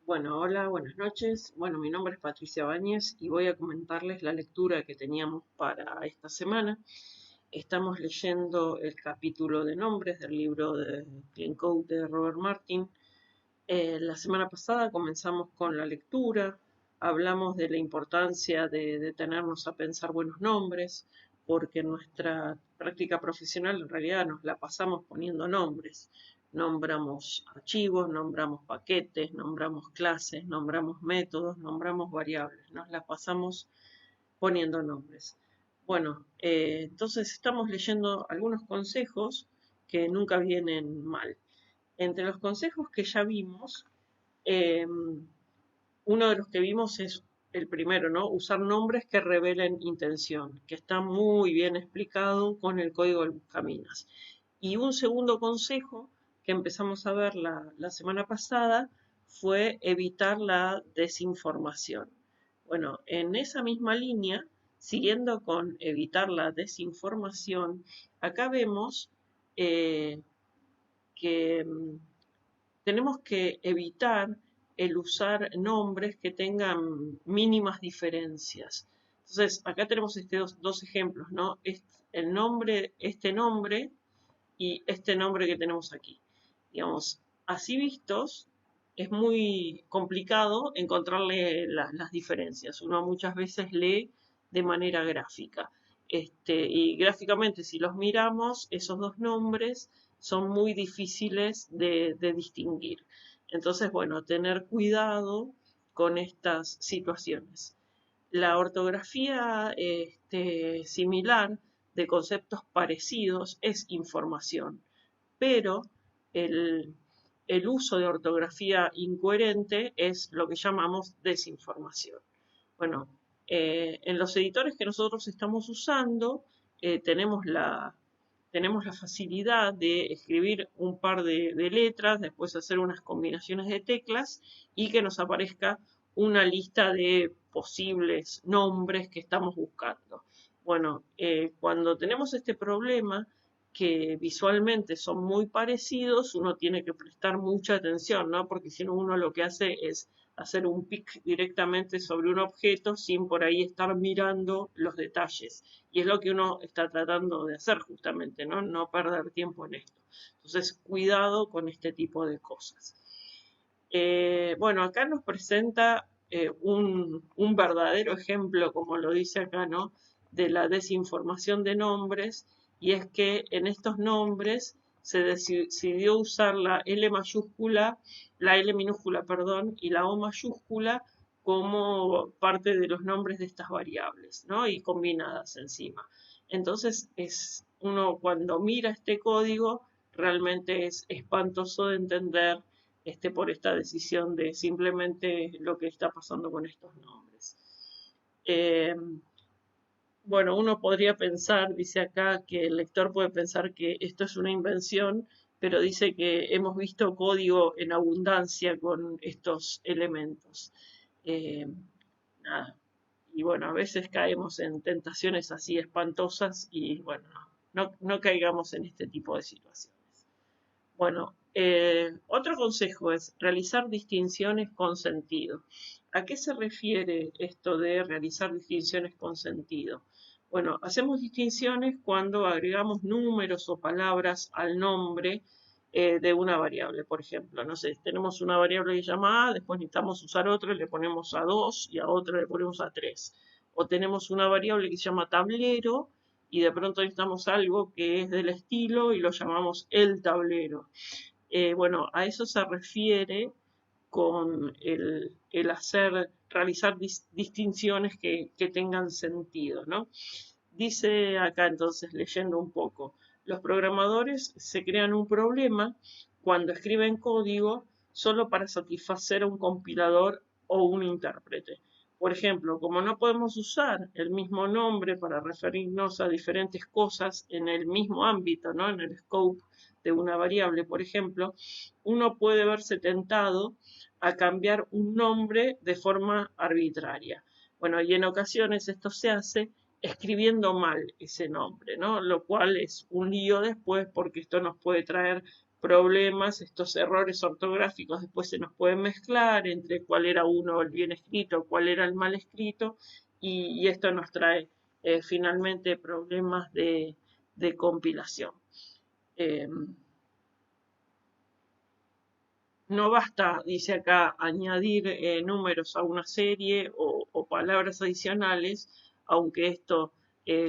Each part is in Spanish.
Bueno, hola, buenas noches. Bueno, mi nombre es Patricia Báñez y voy a comentarles la lectura que teníamos para esta semana. Estamos leyendo el capítulo de nombres del libro de Clean Code de Robert Martin. La semana pasada comenzamos con la lectura, hablamos de la importancia de detenernos a pensar buenos nombres, porque en nuestra práctica profesional en realidad nos la pasamos poniendo nombres. Nombramos archivos, nombramos paquetes, nombramos clases, nombramos métodos, nombramos variables, nos la pasamos poniendo nombres. Bueno, entonces estamos leyendo algunos consejos que nunca vienen mal. Entre los consejos que ya vimos, eh, uno de los que vimos es el primero, ¿no? Usar nombres que revelen intención, que está muy bien explicado con el código del Buscaminas. Y un segundo consejo que empezamos a ver la semana pasada fue evitar la desinformación. Bueno, en esa misma línea, siguiendo con evitar la desinformación, acá vemos eh, que tenemos que evitar el usar nombres que tengan mínimas diferencias. Entonces, acá tenemos dos ejemplos, ¿no? Este nombre y este nombre que tenemos aquí. Digamos, así vistos, es muy complicado encontrarle las diferencias. Uno muchas veces lee de manera gráfica. Y gráficamente, si los miramos, esos dos nombres son muy difíciles de distinguir. Entonces, bueno, tener cuidado con estas situaciones. La ortografía similar de conceptos parecidos es información, pero el, el uso de ortografía incoherente es lo que llamamos desinformación. Bueno, en los editores que nosotros estamos usando tenemos la facilidad de escribir un par de letras, después hacer unas combinaciones de teclas y que nos aparezca una lista de posibles nombres que estamos buscando. Bueno, cuando tenemos este problema, que visualmente son muy parecidos, uno tiene que prestar mucha atención, ¿no? Porque si no, uno lo que hace es hacer un pic directamente sobre un objeto sin por ahí estar mirando los detalles. Y es lo que uno está tratando de hacer justamente, ¿no? No perder tiempo en esto. Entonces, cuidado con este tipo de cosas. Bueno, acá nos presenta un verdadero ejemplo, como lo dice acá, ¿no? De la desinformación de nombres, y es que en estos nombres se decidió usar la L mayúscula, la L minúscula, perdón, y la O mayúscula como parte de los nombres de estas variables, ¿no? Y combinadas encima. Entonces, uno cuando mira este código, realmente es espantoso de entender por esta decisión de simplemente lo que está pasando con estos nombres. Eh, bueno, uno podría pensar, dice acá, que el lector puede pensar que esto es una invención, pero dice que hemos visto código en abundancia con estos elementos. Eh, nada. Y bueno, a veces caemos en tentaciones así espantosas y bueno, no caigamos en este tipo de situaciones. Bueno, otro consejo es realizar distinciones con sentido. ¿A qué se refiere esto de realizar distinciones con sentido? Bueno, hacemos distinciones cuando agregamos números o palabras al nombre de una variable. Por ejemplo, no sé, tenemos una variable que se llama A, después necesitamos usar otra, le ponemos a 2 y a otra le ponemos a 3. O tenemos una variable que se llama tablero y de pronto necesitamos algo que es del estilo y lo llamamos el tablero. Bueno, a eso se refiere con el realizar distinciones que tengan sentido, ¿no? Dice acá entonces, leyendo un poco, los programadores se crean un problema cuando escriben código solo para satisfacer a un compilador o un intérprete. Por ejemplo, como no podemos usar el mismo nombre para referirnos a diferentes cosas en el mismo ámbito, ¿no? En el scope de una variable, por ejemplo, uno puede verse tentado a cambiar un nombre de forma arbitraria. Bueno, y en ocasiones esto se hace escribiendo mal ese nombre, ¿no? Lo cual es un lío después porque esto nos puede traer problemas, estos errores ortográficos después se nos pueden mezclar entre cuál era uno el bien escrito, cuál era el mal escrito, y esto nos trae finalmente problemas de compilación. No basta, dice acá, añadir números a una serie o palabras adicionales, aunque esto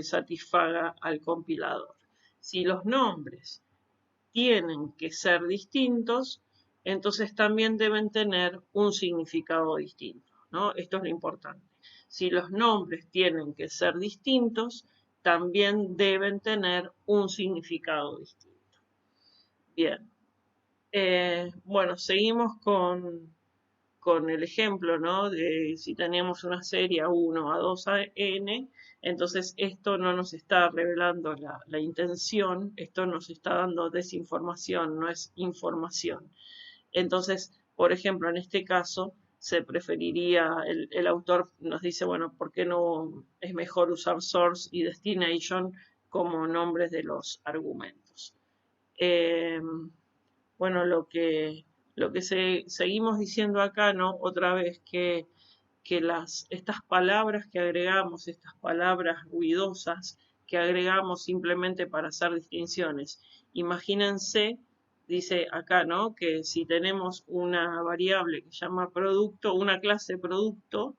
satisfaga al compilador. Si los nombres tienen que ser distintos, entonces también deben tener un significado distinto, ¿no? Esto es lo importante. Si los nombres tienen que ser distintos, también deben tener un significado distinto. Bien. Bueno, seguimos con el ejemplo, ¿no? De si tenemos una serie A1, A2, N, entonces esto no nos está revelando la intención, esto nos está dando desinformación, no es información. Entonces, por ejemplo, en este caso, se preferiría, el autor nos dice, bueno, ¿por qué no es mejor usar source y destination como nombres de los argumentos? Bueno, seguimos diciendo acá, ¿no? Otra vez que estas palabras que agregamos, estas palabras ruidosas que agregamos simplemente para hacer distinciones. Imagínense, dice acá, ¿no? Que si tenemos una variable que se llama producto, una clase producto,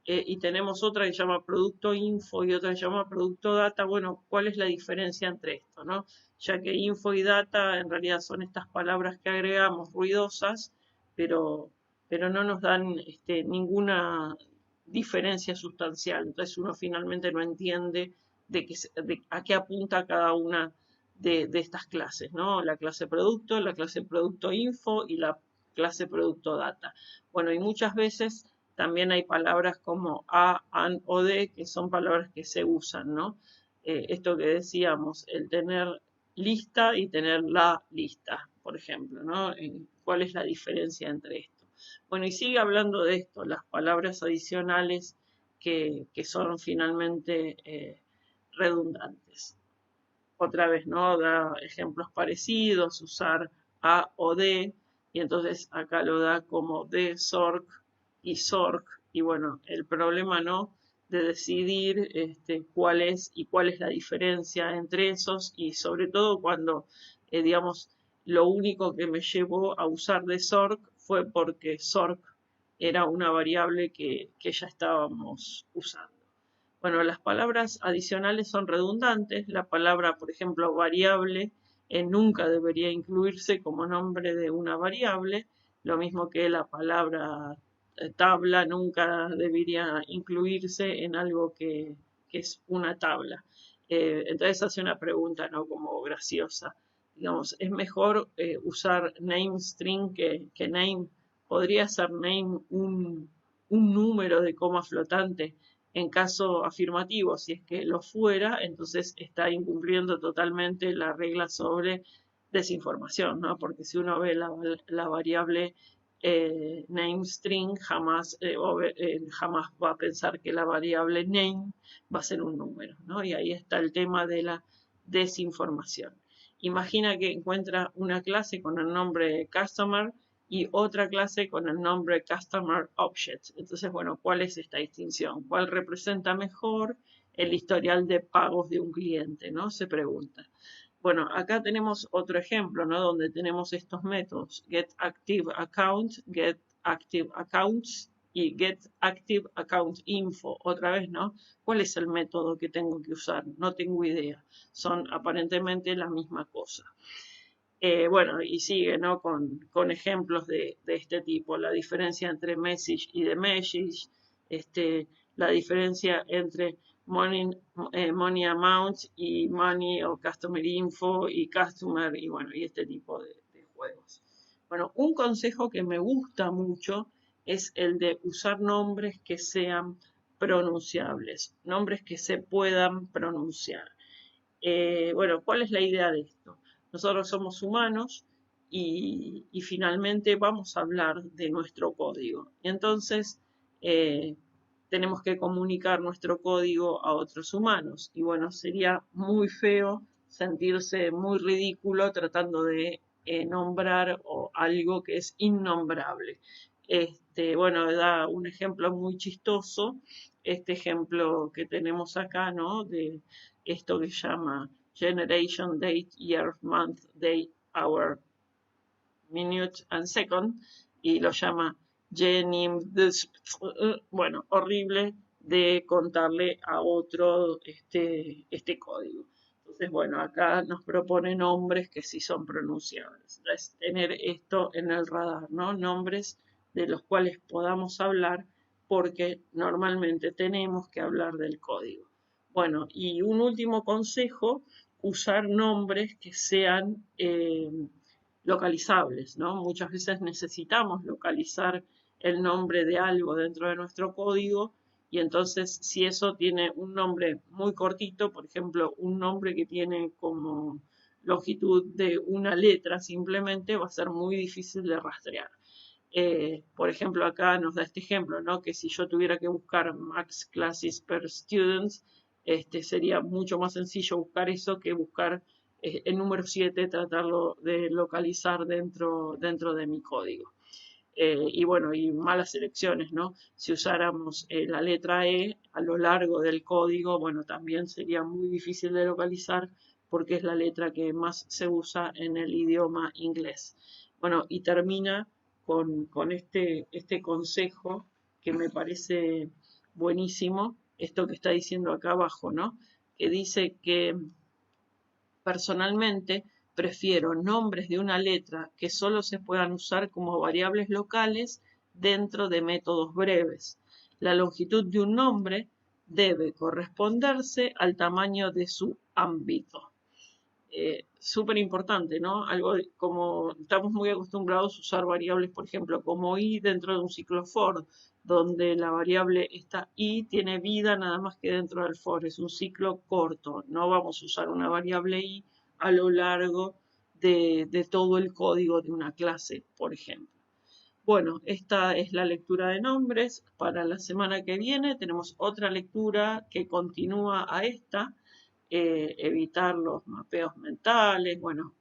y tenemos otra que se llama producto info y otra que se llama producto data, bueno, ¿cuál es la diferencia entre esto, no? Ya que info y data en realidad son estas palabras que agregamos ruidosas, pero, pero no nos dan ninguna diferencia sustancial. Entonces uno finalmente no entiende a qué apunta cada una de estas clases, ¿no? La clase producto info y la clase producto data. Bueno, y muchas veces también hay palabras como a, an o de, que son palabras que se usan, ¿no? Esto que decíamos, el tener lista y tener la lista, por ejemplo, ¿no? ¿Cuál es la diferencia entre esto? Bueno, y sigue hablando de esto, las palabras adicionales que son finalmente redundantes. Otra vez, ¿no? Da ejemplos parecidos, usar a o de, y entonces acá lo da como de, sorc y sorc, y bueno, el problema, ¿no? De decidir cuál es y cuál es la diferencia entre esos, y sobre todo cuando, digamos, lo único que me llevó a usar de sorc fue porque sorc era una variable que ya estábamos usando. Bueno, las palabras adicionales son redundantes. La palabra, por ejemplo, variable, nunca debería incluirse como nombre de una variable. Lo mismo que la palabra tabla nunca debería incluirse en algo que es una tabla. Entonces hace una pregunta, ¿no? Como graciosa. Digamos, ¿es mejor usar name string que name? ¿Podría ser name un número de coma flotante? En caso afirmativo, si es que lo fuera, entonces está incumpliendo totalmente la regla sobre desinformación, ¿no? Porque si uno ve la variable name string, jamás va a pensar que la variable name va a ser un número, ¿no? Y ahí está el tema de la desinformación. Imagina que encuentra una clase con el nombre customer y otra clase con el nombre Customer Object. Entonces, bueno, ¿cuál es esta distinción? ¿Cuál representa mejor el historial de pagos de un cliente? ¿No? Se pregunta. Bueno, acá tenemos otro ejemplo, ¿no? Donde tenemos estos métodos, getActiveAccount, getActiveAccounts y getActiveAccountInfo. Otra vez, ¿no? ¿Cuál es el método que tengo que usar? No tengo idea. Son aparentemente la misma cosa. Bueno, y sigue, ¿no? Con ejemplos de este tipo, la diferencia entre message y the message, la diferencia entre money amount y money o customer info y customer, y bueno, y este tipo de juegos. Bueno, un consejo que me gusta mucho es el de usar nombres que sean pronunciables, nombres que se puedan pronunciar. Bueno, ¿cuál es la idea de esto? Nosotros somos humanos y finalmente vamos a hablar de nuestro código. Y entonces tenemos que comunicar nuestro código a otros humanos. Y bueno, sería muy feo sentirse muy ridículo tratando de nombrar o algo que es innombrable. Bueno, da un ejemplo muy chistoso, este ejemplo que tenemos acá, ¿no? De esto que se llama Generation, Date, Year, Month, Day, Hour, Minute and Second, y lo llama Genim, bueno, horrible de contarle a otro este código. Entonces, bueno, acá nos propone nombres que sí son pronunciables. Es tener esto en el radar, ¿no? Nombres de los cuales podamos hablar porque normalmente tenemos que hablar del código. Bueno, y un último consejo, usar nombres que sean localizables, ¿no? Muchas veces necesitamos localizar el nombre de algo dentro de nuestro código y entonces si eso tiene un nombre muy cortito, por ejemplo, un nombre que tiene como longitud de una letra simplemente, va a ser muy difícil de rastrear. Por ejemplo, acá nos da este ejemplo, ¿no? Que si yo tuviera que buscar max classes per students, sería mucho más sencillo buscar eso que buscar el número 7, tratarlo de localizar dentro de mi código. Y bueno, y malas elecciones, ¿no? Si usáramos la letra E a lo largo del código, bueno, también sería muy difícil de localizar porque es la letra que más se usa en el idioma inglés. Bueno, y termina con este consejo que me parece buenísimo, esto que está diciendo acá abajo, ¿no? Que dice que personalmente prefiero nombres de una letra que solo se puedan usar como variables locales dentro de métodos breves. La longitud de un nombre debe corresponderse al tamaño de su ámbito. Súper importante, ¿no? Algo como estamos muy acostumbrados a usar variables, por ejemplo, como i dentro de un ciclo for, donde la variable esta i tiene vida nada más que dentro del for, es un ciclo corto, no vamos a usar una variable i a lo largo de todo el código de una clase, por ejemplo. Bueno, esta es la lectura de nombres. Para la semana que viene tenemos otra lectura que continúa a esta, evitar los mapeos mentales, bueno,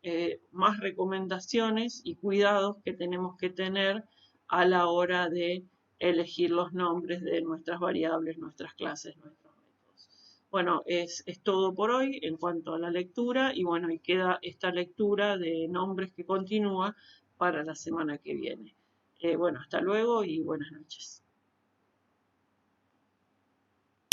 más recomendaciones y cuidados que tenemos que tener a la hora de elegir los nombres de nuestras variables, nuestras clases, nuestros métodos. Bueno, es todo por hoy en cuanto a la lectura y bueno, y queda esta lectura de nombres que continúa para la semana que viene. Bueno, hasta luego y buenas noches.